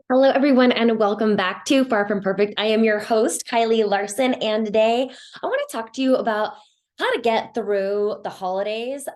Hello, everyone, and welcome back to Far From Perfect. I am your host, Kylie Larson, and today I want to talk to you about how to get through the holidays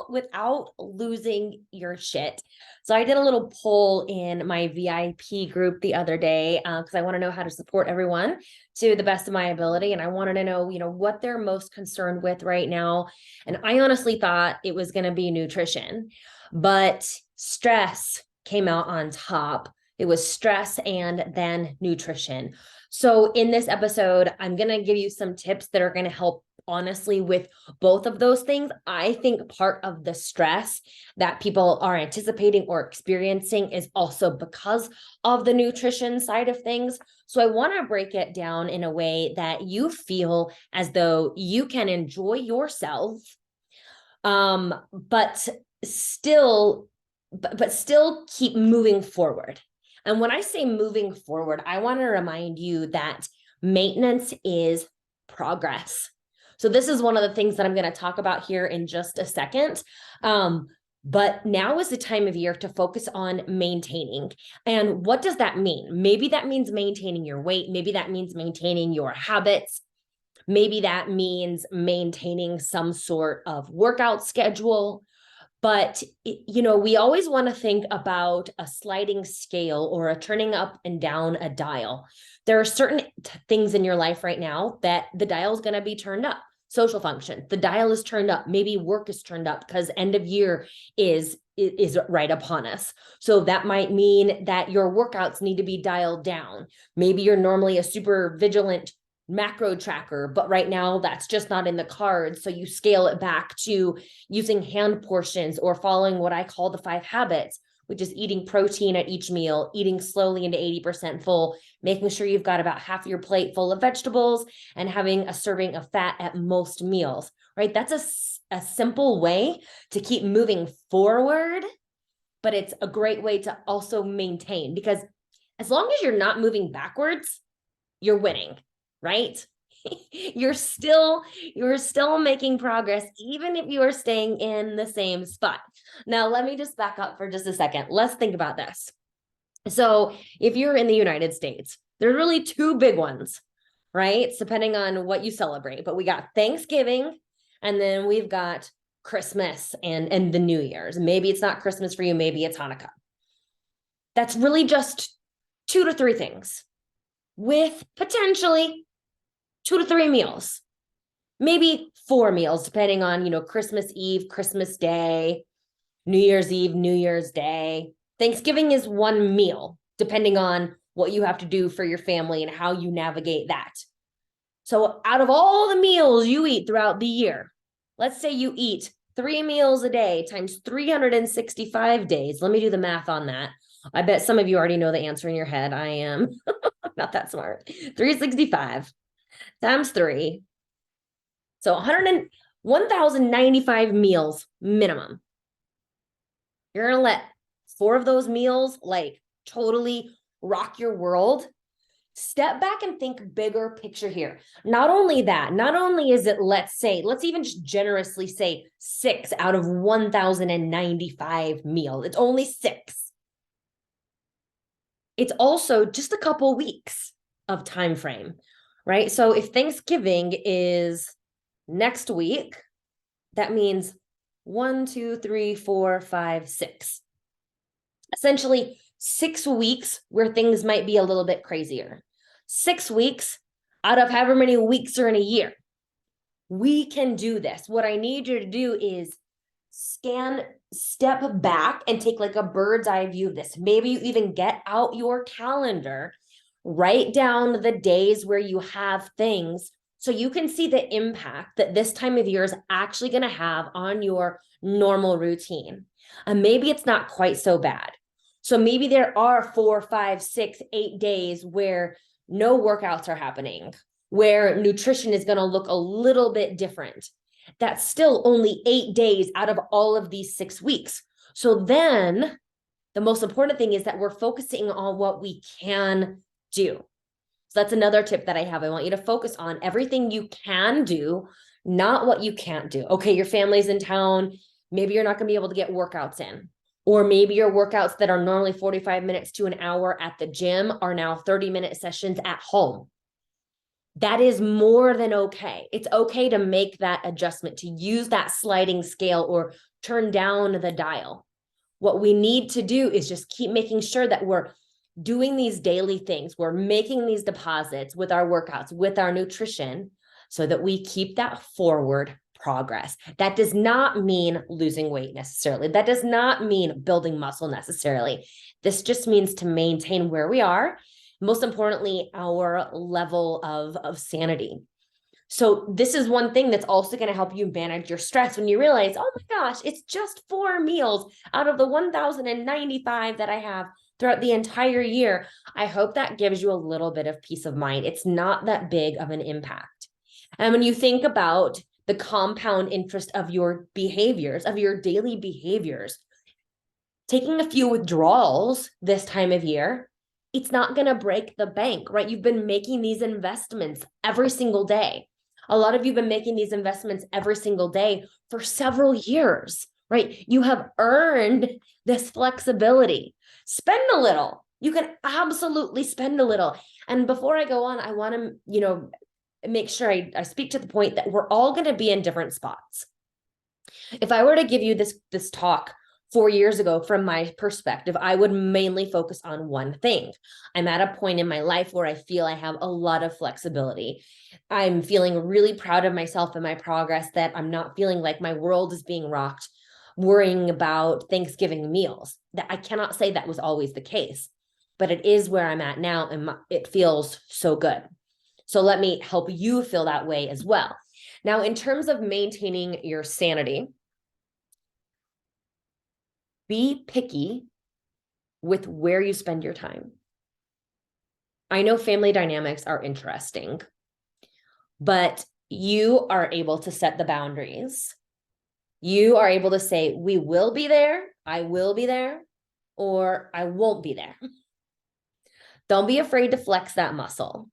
without losing your shit. So I did a little poll in my VIP group the other day because I want to know how to support everyone to the best of my ability, and I wanted to know, what they're most concerned with right now. And I honestly thought it was going to be nutrition, but stress came out on top. It was stress and then nutrition. So, in this episode, I'm going to give you some tips that are going to help, honestly, with both of those things. I think part of the stress that people are anticipating or experiencing is also because of the nutrition side of things. So, I want to break it down in a way that you feel as though you can enjoy yourself, but still keep moving forward. And when I say moving forward, I want to remind you that maintenance is progress. So this is one of the things that I'm going to talk about here in just a second. But now is the time of year to focus on maintaining. And what does that mean? Maybe that means maintaining your weight. Maybe that means maintaining your habits. Maybe that means maintaining some sort of workout schedule. But, we always want to think about a sliding scale or a turning up and down a dial. There are certain things in your life right now that the dial is going to be turned up. Social function, the dial is turned up. Maybe work is turned up because end of year is right upon us. So that might mean that your workouts need to be dialed down. Maybe you're normally a super vigilant macro tracker, but right now that's just not in the cards. So you scale it back to using hand portions or following what I call the 5 habits, which is eating protein at each meal, eating slowly into 80% full, making sure you've got about half your plate full of vegetables, and having a serving of fat at most meals, right? That's a simple way to keep moving forward, but it's a great way to also maintain, because as long as you're not moving backwards, you're winning, right? you're still making progress, even if you are staying in the same spot. Now, let me just back up for just a second. Let's think about this. So if you're in the United States, there's really 2 big ones, right? It's depending on what you celebrate, but we got Thanksgiving, and then we've got Christmas and the New Year's. Maybe it's not Christmas for you, maybe it's Hanukkah. That's really just 2 to 3 things with potentially 2 to 3 meals, maybe 4 meals, depending on, Christmas Eve, Christmas Day, New Year's Eve, New Year's Day. Thanksgiving is 1 meal, depending on what you have to do for your family and how you navigate that. So out of all the meals you eat throughout the year, let's say you eat 3 meals a day times 365 days. Let me do the math on that. I bet some of you already know the answer in your head. I am not that smart. 365 times 3. So 1,095 meals minimum. You're going to let 4 of those meals totally rock your world. Step back and think bigger picture here. Not only is it, let's even just generously say 6 out of 1,095 meals. It's only 6. It's also just a couple weeks of time frame, right? So if Thanksgiving is next week, that means 1, 2, 3, 4, 5, 6. Essentially 6 weeks where things might be a little bit crazier. 6 weeks out of however many weeks are in a year. We can do this. What I need you to do is step back and take a bird's eye view of this. Maybe you even get out your calendar, write down the days where you have things so you can see the impact that this time of year is actually going to have on your normal routine. And maybe it's not quite so bad. So maybe there are 4, 5, 6, 8 days where no workouts are happening, where nutrition is going to look a little bit different. That's still only 8 days out of all of these 6 weeks. So then the most important thing is that we're focusing on what we can do. So that's another tip that I have. I want you to focus on everything you can do, not what you can't do. Okay, your family's in town. Maybe you're not going to be able to get workouts in. Or maybe your workouts that are normally 45 minutes to an hour at the gym are now 30-minute sessions at home. That is more than okay. It's okay to make that adjustment, to use that sliding scale or turn down the dial. What we need to do is just keep making sure that we're doing these daily things. We're making these deposits with our workouts, with our nutrition, so that we keep that forward progress. That does not mean losing weight necessarily. That does not mean building muscle necessarily. This just means to maintain where we are. Most importantly, our level of sanity. So this is one thing that's also going to help you manage your stress when you realize, oh my gosh, it's just 4 meals out of the 1,095 that I have throughout the entire year. I hope that gives you a little bit of peace of mind. It's not that big of an impact. And when you think about the compound interest of your behaviors, of your daily behaviors, taking a few withdrawals this time of year, it's not going to break the bank, right? You've been making these investments every single day. A lot of you have been making these investments every single day for several years, right? You have earned this flexibility. Spend a little. You can absolutely spend a little. And before I go on, I want to, make sure I speak to the point that we're all going to be in different spots. If I were to give you this talk 4 years ago, from my perspective, I would mainly focus on one thing. I'm at a point in my life where I feel I have a lot of flexibility. I'm feeling really proud of myself and my progress, that I'm not feeling like my world is being rocked, worrying about Thanksgiving meals. That I cannot say that was always the case, but it is where I'm at now, and it feels so good. So let me help you feel that way as well. Now, in terms of maintaining your sanity, be picky with where you spend your time. I know family dynamics are interesting, but you are able to set the boundaries. You are able to say, we will be there, I will be there, or I won't be there. Don't be afraid to flex that muscle,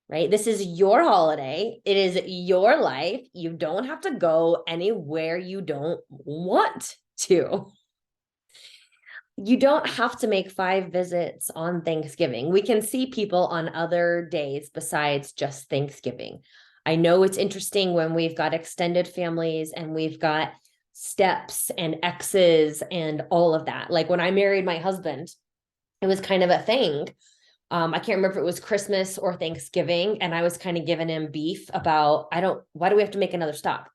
right? This is your holiday. It is your life. You don't have to go anywhere you don't want to. You don't have to make 5 visits on Thanksgiving. We can see people on other days besides just Thanksgiving. I know it's interesting when we've got extended families and we've got steps and exes and all of that. Like when I married my husband, it was kind of a thing. I can't remember if it was Christmas or Thanksgiving, and I was kind of giving him beef about, why do we have to make another stop?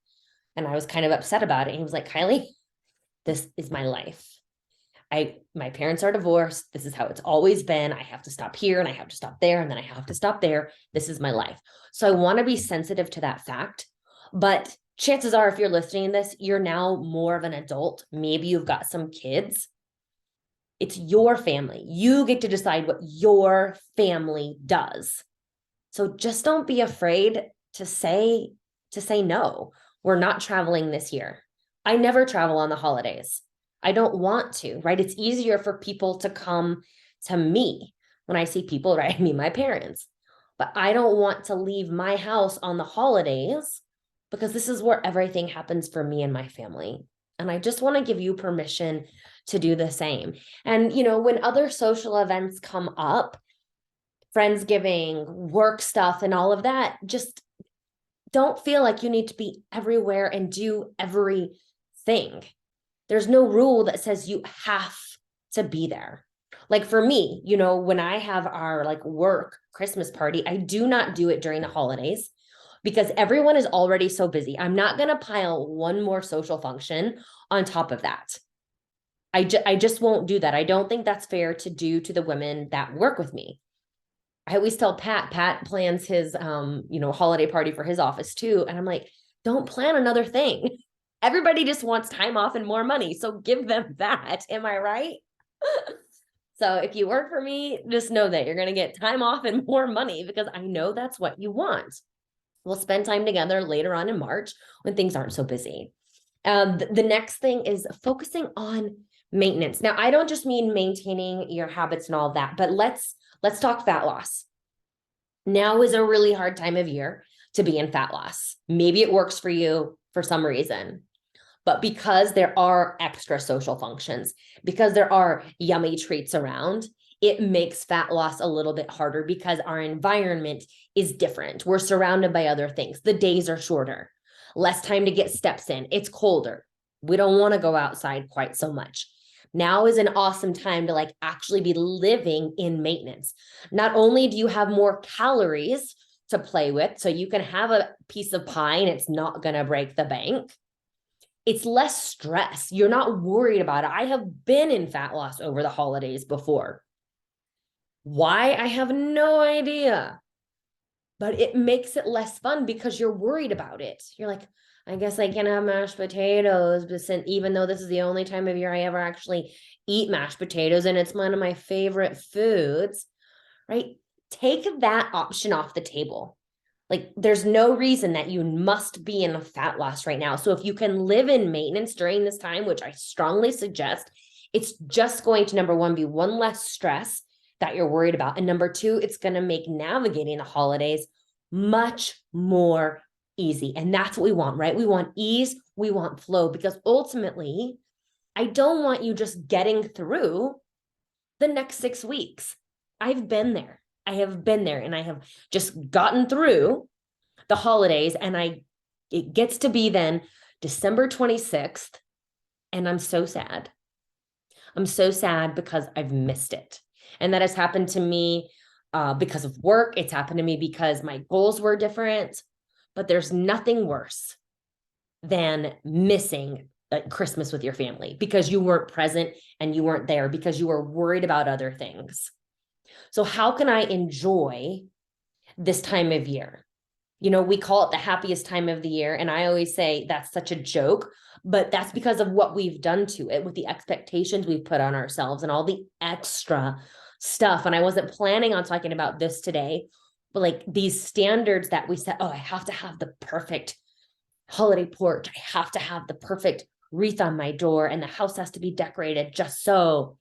And I was kind of upset about it. And he was like, Kylie, this is my life. My parents are divorced. This is how it's always been. I have to stop here and I have to stop there. And then I have to stop there. This is my life. So I want to be sensitive to that fact. But chances are, if you're listening to this, you're now more of an adult. Maybe you've got some kids. It's your family. You get to decide what your family does. So just don't be afraid to say no. We're not traveling this year. I never travel on the holidays. I don't want to, right? It's easier for people to come to me. When I see people, right? I mean, my parents. But I don't want to leave my house on the holidays, because this is where everything happens for me and my family. And I just want to give you permission to do the same. And, when other social events come up, Friendsgiving, work stuff, and all of that, just don't feel like you need to be everywhere and do everything. There's no rule that says you have to be there. Like for me, when I have our work Christmas party, I do not do it during the holidays because everyone is already so busy. I'm not going to pile one more social function on top of that. I just won't do that. I don't think that's fair to do to the women that work with me. I always tell Pat plans his, holiday party for his office too. And I'm like, don't plan another thing. Everybody just wants time off and more money. So give them that. Am I right? So if you work for me, just know that you're going to get time off and more money, because I know that's what you want. We'll spend time together later on in March when things aren't so busy. The next thing is focusing on maintenance. Now, I don't just mean maintaining your habits and all of that, but let's talk fat loss. Now is a really hard time of year to be in fat loss. Maybe it works for you for some reason. But because there are extra social functions, because there are yummy treats around, it makes fat loss a little bit harder because our environment is different. We're surrounded by other things. The days are shorter, less time to get steps in. It's colder. We don't want to go outside quite so much. Now is an awesome time to like actually be living in maintenance. Not only do you have more calories to play with, so you can have a piece of pie and it's not going to break the bank. It's less stress. You're not worried about it. I have been in fat loss over the holidays before. Why? I have no idea. But it makes it less fun because you're worried about it. You're like, I guess I can have mashed potatoes, but even though this is the only time of year I ever actually eat mashed potatoes and it's one of my favorite foods, right? Take that option off the table. Like there's no reason that you must be in a fat loss right now. So if you can live in maintenance during this time, which I strongly suggest, it's just going to, number one, be one less stress that you're worried about. And number two, it's going to make navigating the holidays much more easy. And that's what we want, right? We want ease, we want flow, because ultimately, I don't want you just getting through the next 6 weeks. I've been there. I have been there and I have just gotten through the holidays, and it gets to be then December 26th. And I'm so sad. I'm so sad because I've missed it. And that has happened to me because of work. It's happened to me because my goals were different, but there's nothing worse than missing Christmas with your family because you weren't present and you weren't there because you were worried about other things. So how can I enjoy this time of year? You know, we call it the happiest time of the year. And I always say that's such a joke, but that's because of what we've done to it with the expectations we've put on ourselves and all the extra stuff. And I wasn't planning on talking about this today, but like these standards that we set, oh, I have to have the perfect holiday porch. I have to have the perfect wreath on my door and the house has to be decorated just so.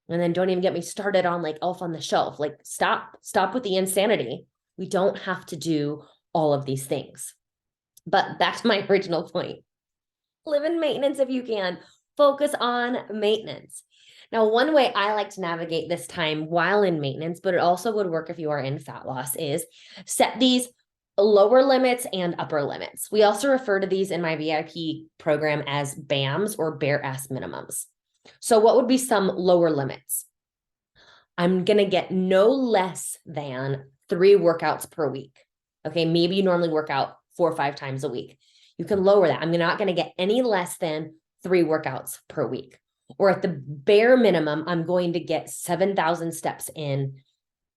And then don't even get me started on like Elf on the Shelf. Like stop with the insanity. We don't have to do all of these things. But back to my original point. Live in maintenance if you can. Focus on maintenance. Now, one way I like to navigate this time while in maintenance, but it also would work if you are in fat loss, is set these lower limits and upper limits. We also refer to these in my VIP program as BAMs, or bare ass minimums. So what would be some lower limits? I'm going to get no less than 3 workouts per week. Okay, maybe you normally work out 4 or 5 times a week. You can lower that. I'm not going to get any less than 3 workouts per week. Or at the bare minimum, I'm going to get 7,000 steps in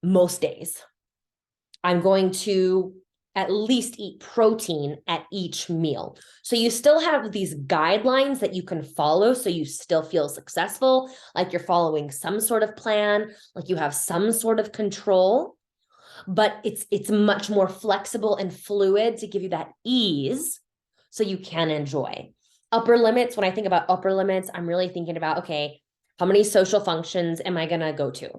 most days. I'm going to at least eat protein at each meal. So you still have these guidelines that you can follow so you still feel successful, like you're following some sort of plan, like you have some sort of control, but it's much more flexible and fluid to give you that ease so you can enjoy. Upper limits, when I think about upper limits, I'm really thinking about, okay, how many social functions am I going to go to?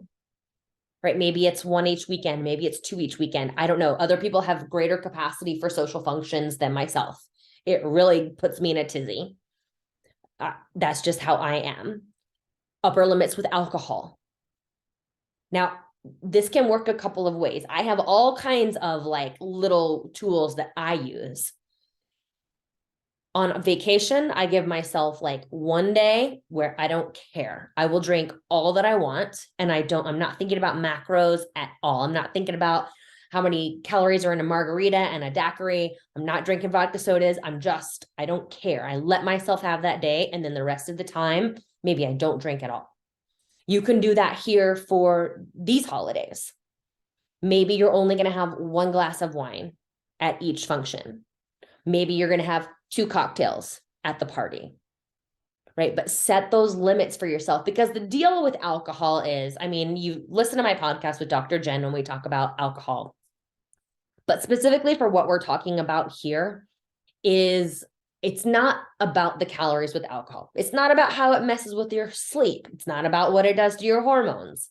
Right? Maybe it's 1 each weekend. Maybe it's 2 each weekend. I don't know. Other people have greater capacity for social functions than myself. It really puts me in a tizzy. That's just how I am. Upper limits with alcohol. Now, this can work a couple of ways. I have all kinds of like little tools that I use. On vacation, I give myself like 1 day where I don't care. I will drink all that I want. And I'm not thinking about macros at all. I'm not thinking about how many calories are in a margarita and a daiquiri. I'm not drinking vodka sodas. I don't care. I let myself have that day. And then the rest of the time, maybe I don't drink at all. You can do that here for these holidays. Maybe you're only going to have 1 glass of wine at each function. Maybe you're going to have 2 cocktails at the party, right? But set those limits for yourself, because the deal with alcohol is, you listen to my podcast with Dr. Jen when we talk about alcohol, but specifically for what we're talking about here is it's not about the calories with alcohol. It's not about how it messes with your sleep. It's not about what it does to your hormones.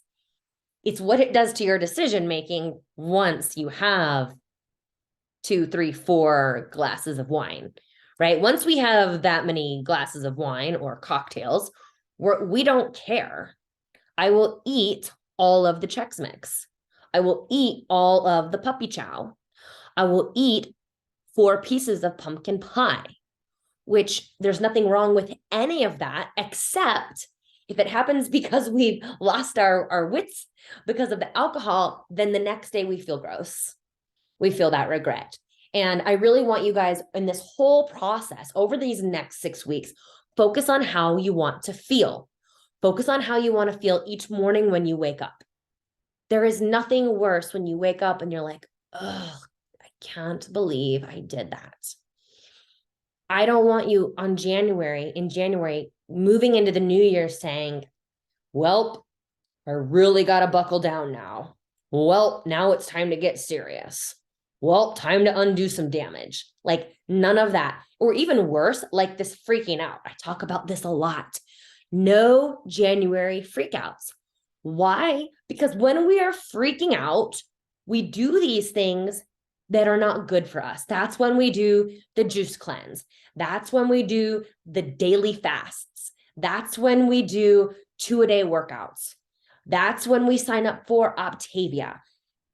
It's what it does to your decision-making once you have 2, 3, 4 glasses of wine. right? Once we have that many glasses of wine or cocktails, we don't care. I will eat all of the Chex Mix. I will eat all of the puppy chow. I will eat 4 pieces of pumpkin pie, which there's nothing wrong with any of that, except if it happens because we've lost our wits because of the alcohol, then the next day we feel gross. We feel that regret. And I really want you guys in this whole process over these next 6 weeks, focus on how you want to feel. Focus on how you want to feel each morning when you wake up. There is nothing worse when you wake up and you're like, oh, I can't believe I did that. I don't want you in January, moving into the new year saying, well, I really got to buckle down now. Well, now it's time to get serious. Well, time to undo some damage. Like none of that. Or even worse, like this freaking out. I talk about this a lot. No January freakouts. Why? Because when we are freaking out, we do these things that are not good for us. That's when we do the juice cleanse. That's when we do the daily fasts. That's when we do 2-a-day workouts. That's when we sign up for Optavia.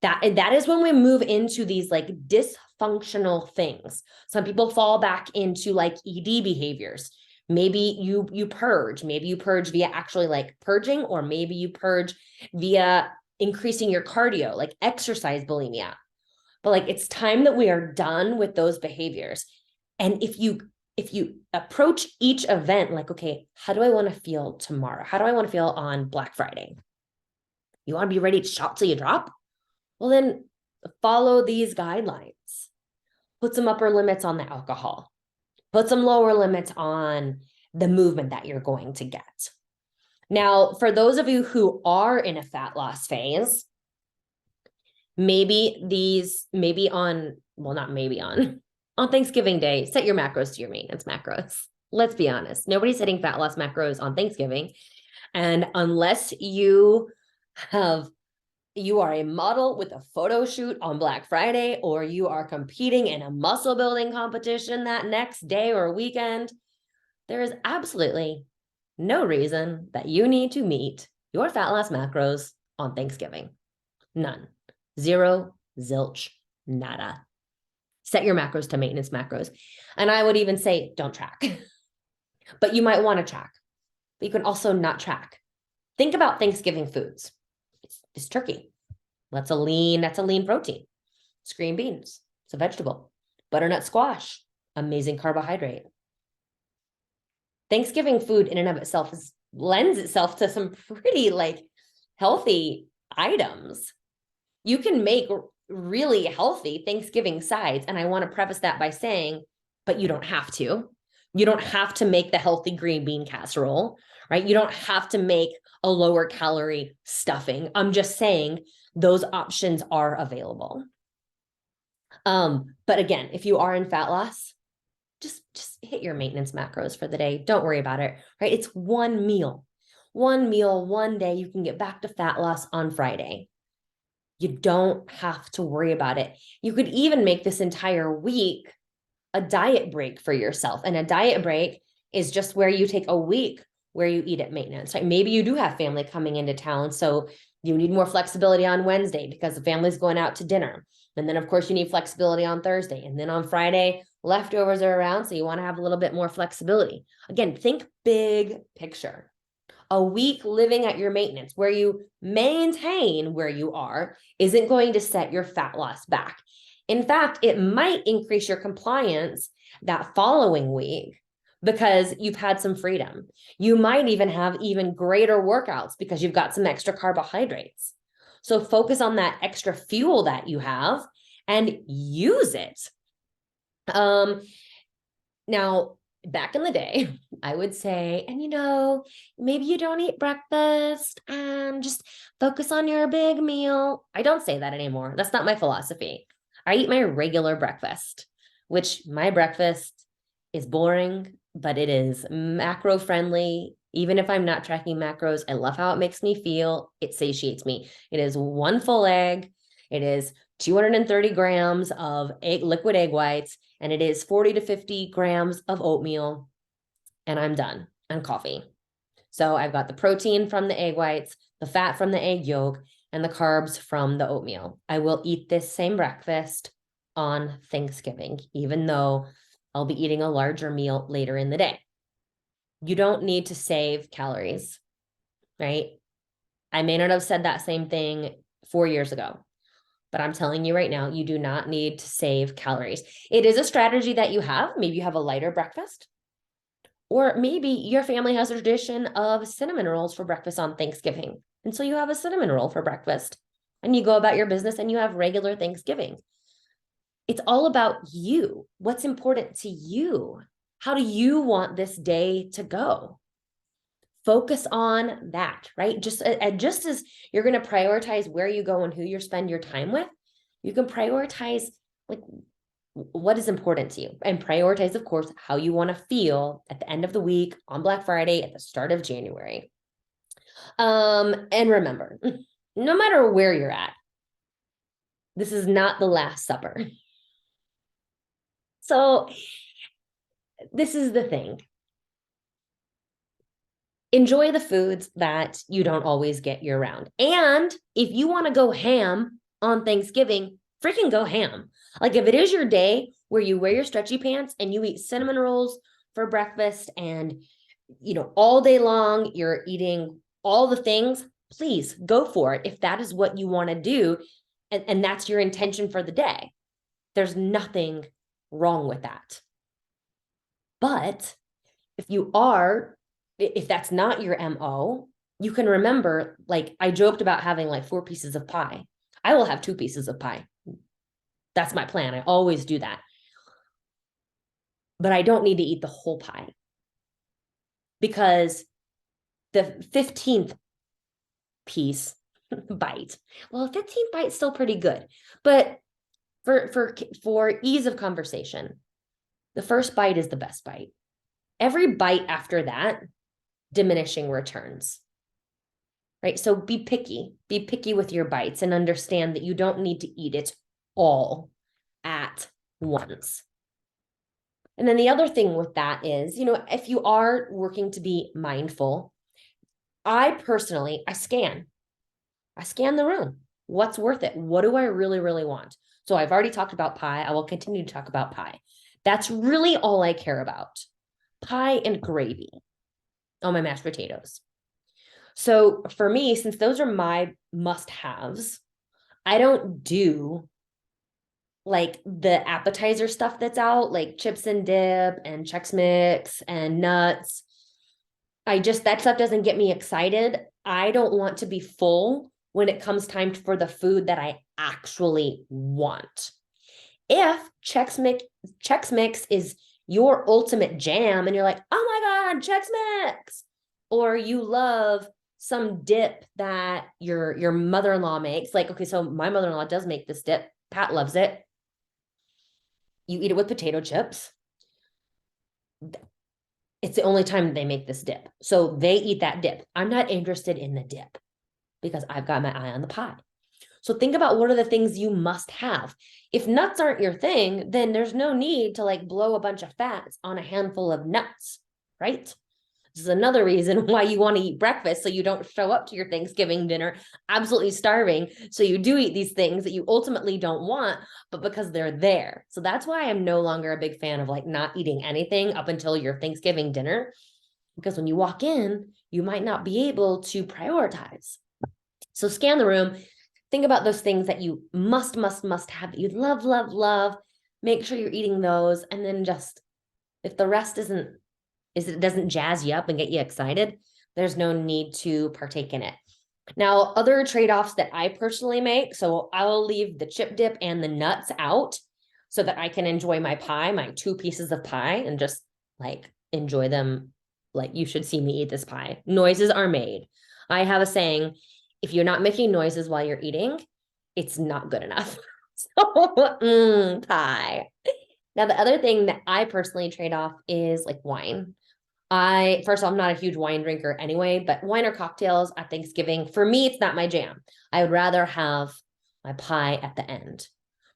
That is when we move into these like dysfunctional things. Some people fall back into like ED behaviors. Maybe you purge. Maybe you purge via actually like purging, or maybe you purge via increasing your cardio, like exercise bulimia. But like it's time that we are done with those behaviors. And if you approach each event like, okay, how do I want to feel tomorrow? How do I want to feel on Black Friday? You want to be ready to shop till you drop? Well, then follow these guidelines. Put some upper limits on the alcohol. Put some lower limits on the movement that you're going to get. Now, for those of you who are in a fat loss phase, maybe on Thanksgiving Day, set your macros to your maintenance macros. Let's be honest. Nobody's hitting fat loss macros on Thanksgiving. And unless you are a model with a photo shoot on Black Friday, or you are competing in a muscle building competition that next day or weekend, there is absolutely no reason that you need to meet your fat loss macros on Thanksgiving. None. Zero, zilch, nada. Set your macros to maintenance macros. And I would even say don't track. But you might want to track. But you can also not track. Think about Thanksgiving foods. It's turkey. That's a lean protein. It's green beans. It's a vegetable. Butternut squash. Amazing carbohydrate. Thanksgiving food in and of itself lends itself to some pretty like healthy items. You can make really healthy Thanksgiving sides. And I want to preface that by saying, but you don't have to. You don't have to make the healthy green bean casserole, right? You don't have to make a lower calorie stuffing. I'm just saying those options are available. But again, if you are in fat loss, just hit your maintenance macros for the day. Don't worry about it, right? It's one meal, one day. You can get back to fat loss on Friday. You don't have to worry about it. You could even make this entire week a diet break for yourself. And a diet break is just where you take a week where you eat at maintenance, right? Maybe you do have family coming into town, so you need more flexibility on Wednesday because the family's going out to dinner. And then of course you need flexibility on Thursday. And then on Friday, leftovers are around, so you want to have a little bit more flexibility. Again, think big picture. A week living at your maintenance where you maintain where you are isn't going to set your fat loss back. In fact, it might increase your compliance that following week because you've had some freedom. You might even have even greater workouts because you've got some extra carbohydrates. So focus on that extra fuel that you have and use it. Now, back in the day, I would say, and maybe you don't eat breakfast and just focus on your big meal. I don't say that anymore. That's not my philosophy. I eat my regular breakfast, which my breakfast is boring, but it is macro friendly. Even if I'm not tracking macros, I love how it makes me feel. It satiates me. It is 1 full egg. It is 230 grams of liquid egg whites, and it is 40 to 50 grams of oatmeal, and I'm done, and coffee. So I've got the protein from the egg whites, the fat from the egg yolk, and the carbs from the oatmeal. I will eat this same breakfast on Thanksgiving, even though I'll be eating a larger meal later in the day. You don't need to save calories, right? I may not have said that same thing 4 years ago, but I'm telling you right now, you do not need to save calories. It is a strategy that you have. Maybe you have a lighter breakfast, or maybe your family has a tradition of cinnamon rolls for breakfast on Thanksgiving. And so you have a cinnamon roll for breakfast and you go about your business and you have regular Thanksgiving. It's all about you. What's important to you? How do you want this day to go? Focus on that, right? Just as you're going to prioritize where you go and who you spend your time with, you can prioritize like what is important to you, and prioritize, of course, how you want to feel at the end of the week, on Black Friday, at the start of January. And remember, no matter where you're at, this is not the Last Supper. So this is the thing. Enjoy the foods that you don't always get year round. And if you want to go ham on Thanksgiving, freaking go ham. Like if it is your day where you wear your stretchy pants and you eat cinnamon rolls for breakfast and, all day long, you're eating all the things, please go for it. If that is what you want to do, and that's your intention for the day, there's nothing wrong with that. But if that's not your MO, you can remember, like I joked about having like 4 pieces of pie. I will have 2 pieces of pie. That's my plan. I always do that. But I don't need to eat the whole pie, because the 15th piece bite, well, 15th bite's still pretty good. But for ease of conversation, the first bite is the best bite. Every bite after that, diminishing returns, right? So be picky with your bites and understand that you don't need to eat it all at once. And then the other thing with that is, if you are working to be mindful, I scan the room. What's worth it? What do I really, really want? So I've already talked about pie. I will continue to talk about pie. That's really all I care about. Pie and gravy on my mashed potatoes. So for me, since those are my must-haves, I don't do like the appetizer stuff that's out, like chips and dip and Chex Mix and nuts. That stuff doesn't get me excited. I don't want to be full when it comes time for the food that I actually want. If Chex Mix is your ultimate jam and you're like, oh my God, Chex Mix, or you love some dip that your mother-in-law makes, like, okay, so my mother-in-law does make this dip. Pat loves it. You eat it with potato chips. It's the only time they make this dip. So they eat that dip. I'm not interested in the dip because I've got my eye on the pie. So think about what are the things you must have. If nuts aren't your thing, then there's no need to like blow a bunch of fats on a handful of nuts, right? This is another reason why you want to eat breakfast, so you don't show up to your Thanksgiving dinner absolutely starving. So you do eat these things that you ultimately don't want, but because they're there. So that's why I'm no longer a big fan of like not eating anything up until your Thanksgiving dinner, because when you walk in, you might not be able to prioritize. So scan the room. Think about those things that you must have, that you love, love, love. Make sure you're eating those. And then just, if the rest it doesn't jazz you up and get you excited, there's no need to partake in it. Now, other trade-offs that I personally make, so I'll leave the chip dip and the nuts out so that I can enjoy my pie, my 2 pieces of pie, and just like enjoy them. Like, you should see me eat this pie. Noises are made. I have a saying, if you're not making noises while you're eating, it's not good enough. So, pie. Now, the other thing that I personally trade off is like wine. First of all, I'm not a huge wine drinker anyway, but wine or cocktails at Thanksgiving, for me, it's not my jam. I would rather have my pie at the end.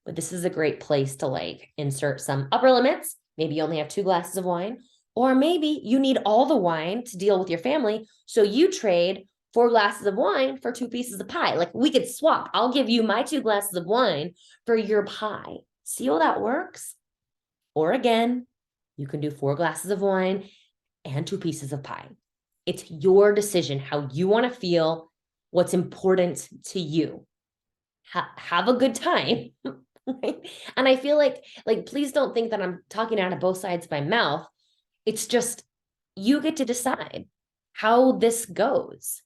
But this is a great place to like insert some upper limits. Maybe you only have 2 glasses of wine, or maybe you need all the wine to deal with your family. So you trade 4 glasses of wine for 2 pieces of pie. Like we could swap. I'll give you my 2 glasses of wine for your pie. See how that works? Or again, you can do 4 glasses of wine and 2 pieces of pie. It's your decision how you want to feel, what's important to you. Have a good time. Right? And I feel like please don't think that I'm talking out of both sides of my mouth. It's just you get to decide how this goes,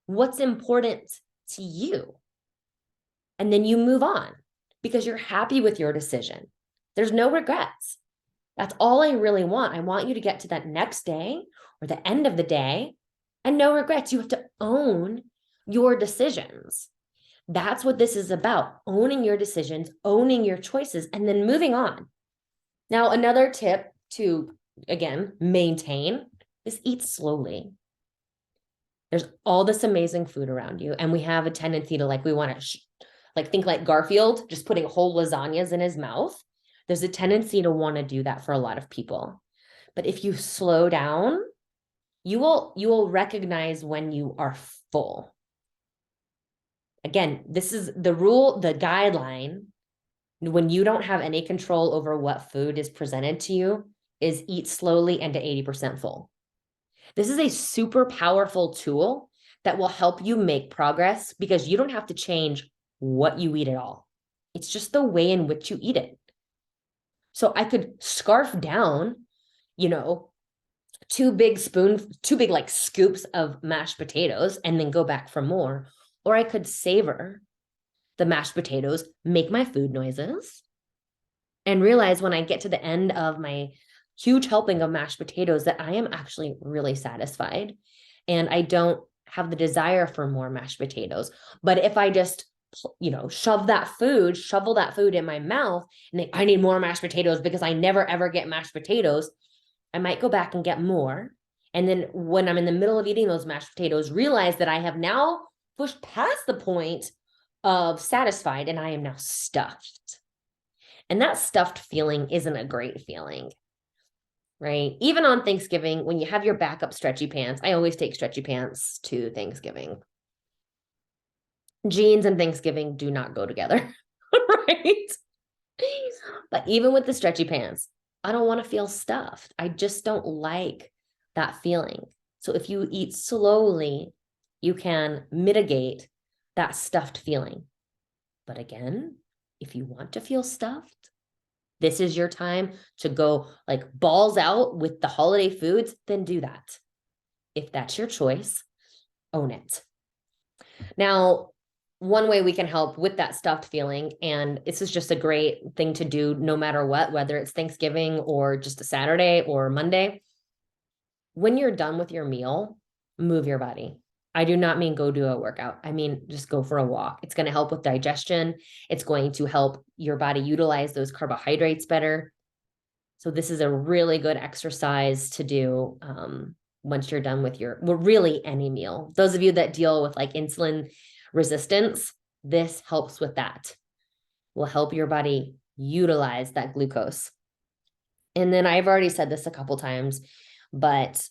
what's important to you. And then you move on because you're happy with your decision. There's no regrets. That's all I really want. I want you to get to that next day or the end of the day and no regrets. You have to own your decisions. That's what this is about, owning your decisions, owning your choices, and then moving on. Now, another tip to, again, maintain is eat slowly. There's all this amazing food around you, and we have a tendency to we want to think like Garfield, just putting whole lasagnas in his mouth. There's a tendency to want to do that for a lot of people. But if you slow down, you will recognize when you are full. Again, this is the rule, the guideline, when you don't have any control over what food is presented to you, is eat slowly and to 80% full. This is a super powerful tool that will help you make progress because you don't have to change what you eat at all. It's just the way in which you eat it. So I could scarf down, 2 big scoops of mashed potatoes and then go back for more. Or I could savor the mashed potatoes, make my food noises, and realize when I get to the end of my huge helping of mashed potatoes that I am actually really satisfied and I don't have the desire for more mashed potatoes. But if I just, shovel that food in my mouth and think, I need more mashed potatoes because I never ever get mashed potatoes, I might go back and get more. And then when I'm in the middle of eating those mashed potatoes, realize that I have now pushed past the point of satisfied and I am now stuffed. And that stuffed feeling isn't a great feeling, right? Even on Thanksgiving, when you have your backup stretchy pants, I always take stretchy pants to Thanksgiving. Jeans and Thanksgiving do not go together, right? But even with the stretchy pants, I don't want to feel stuffed. I just don't like that feeling. So if you eat slowly, you can mitigate that stuffed feeling. But again, if you want to feel stuffed, this is your time to go balls out with the holiday foods, then do that. If that's your choice, own it. Now, one way we can help with that stuffed feeling, and this is just a great thing to do no matter what, whether it's Thanksgiving or just a Saturday or Monday, when you're done with your meal, move your body. I do not mean go do a workout. I mean, just go for a walk. It's going to help with digestion. It's going to help your body utilize those carbohydrates better. So this is a really good exercise to do once you're done with really any meal. Those of you that deal with insulin resistance, this helps with that. Will help your body utilize that glucose. And then I've already said this a couple times, but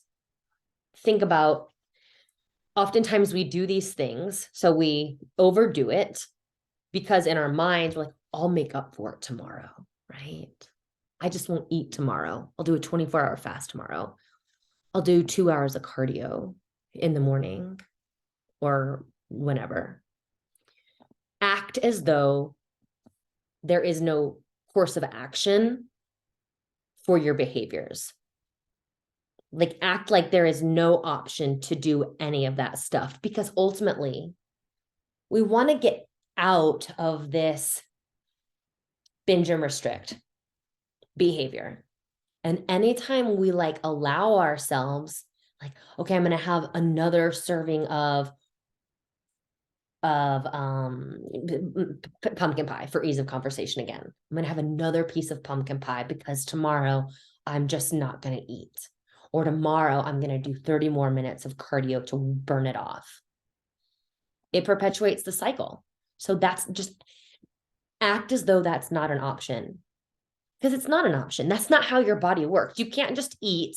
think about, oftentimes we do these things, so we overdo it because in our minds, we're like, I'll make up for it tomorrow, right? I just won't eat tomorrow. I'll do a 24-hour fast tomorrow. I'll do 2 hours of cardio in the morning or whenever. Act as though there is no course of action for your behaviors. Act like there is no option to do any of that stuff, because ultimately we want to get out of this binge and restrict behavior. And anytime we allow ourselves, okay, I'm going to have another serving of pumpkin pie for ease of conversation again. I'm going to have another piece of pumpkin pie because tomorrow I'm just not going to eat. Or tomorrow I'm going to do 30 more minutes of cardio to burn it off. It perpetuates the cycle. So that's just act as though that's not an option, because it's not an option. That's not how your body works. You can't just eat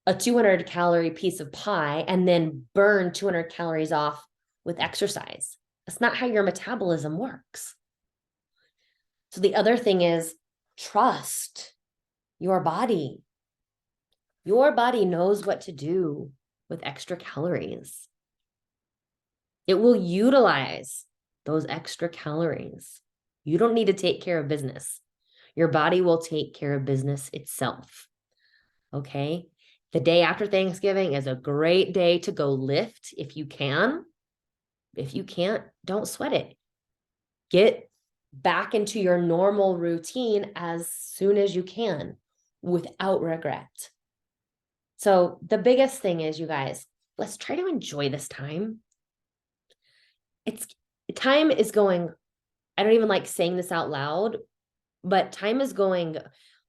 a 200 calorie piece of pie and then burn 200 calories off with exercise. That's not how your metabolism works. So the other thing is trust your body. Your body knows what to do with extra calories. It will utilize those extra calories. You don't need to take care of business. Your body will take care of business itself. Okay? The day after Thanksgiving is a great day to go lift if you can. If you can't, don't sweat it. Get back into your normal routine as soon as you can without regret. So the biggest thing is, you guys, let's try to enjoy this time. Time is going, I don't even like saying this out loud, but time is going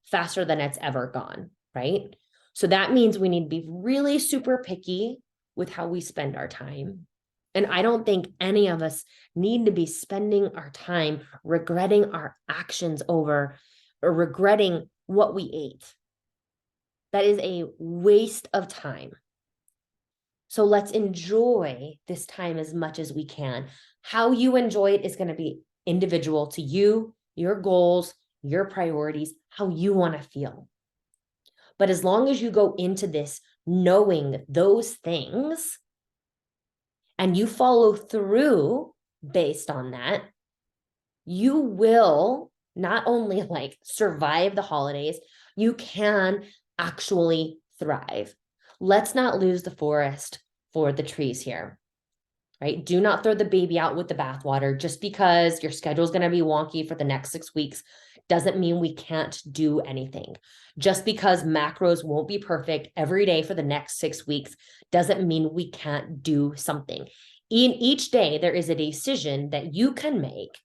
faster than it's ever gone, right? So that means we need to be really super picky with how we spend our time. And I don't think any of us need to be spending our time regretting our actions over or regretting what we ate. That is a waste of time. So let's enjoy this time as much as we can. How you enjoy it is going to be individual to you, your goals, your priorities, how you want to feel. But as long as you go into this knowing those things and you follow through based on that, you will not only like survive the holidays, you can actually thrive. Let's not lose the forest for the trees here, right? Do not throw the baby out with the bathwater. Just because your schedule is going to be wonky for the next 6 weeks doesn't mean we can't do anything. Just because macros won't be perfect every day for the next 6 weeks doesn't mean we can't do something. In each day, there is a decision that you can make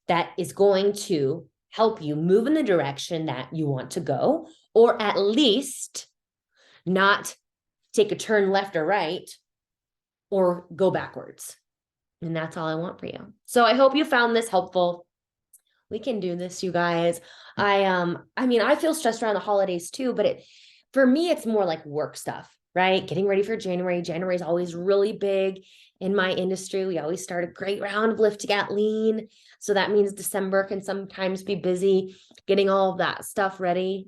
that is going to help you move in the direction that you want to go, or at least not take a turn left or right or go backwards. And that's all I want for you. So I hope you found this helpful. We can do this, you guys. I feel stressed around the holidays too, but for me, it's more like work stuff, right? Getting ready for January. January is always really big in my industry. We always start a great round of Lift to Get Lean. So that means December can sometimes be busy getting all of that stuff ready.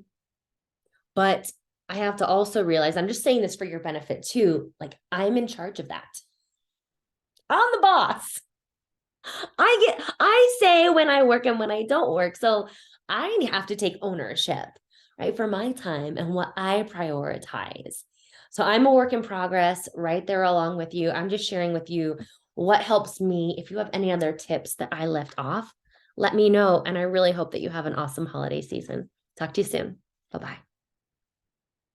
But I have to also realize, I'm just saying this for your benefit too, like I'm in charge of that. I'm the boss. I say when I work and when I don't work. So I have to take ownership, right, for my time and what I prioritize. So I'm a work in progress right there along with you. I'm just sharing with you what helps me. If you have any other tips that I left off, let me know. And I really hope that you have an awesome holiday season. Talk to you soon. Bye-bye.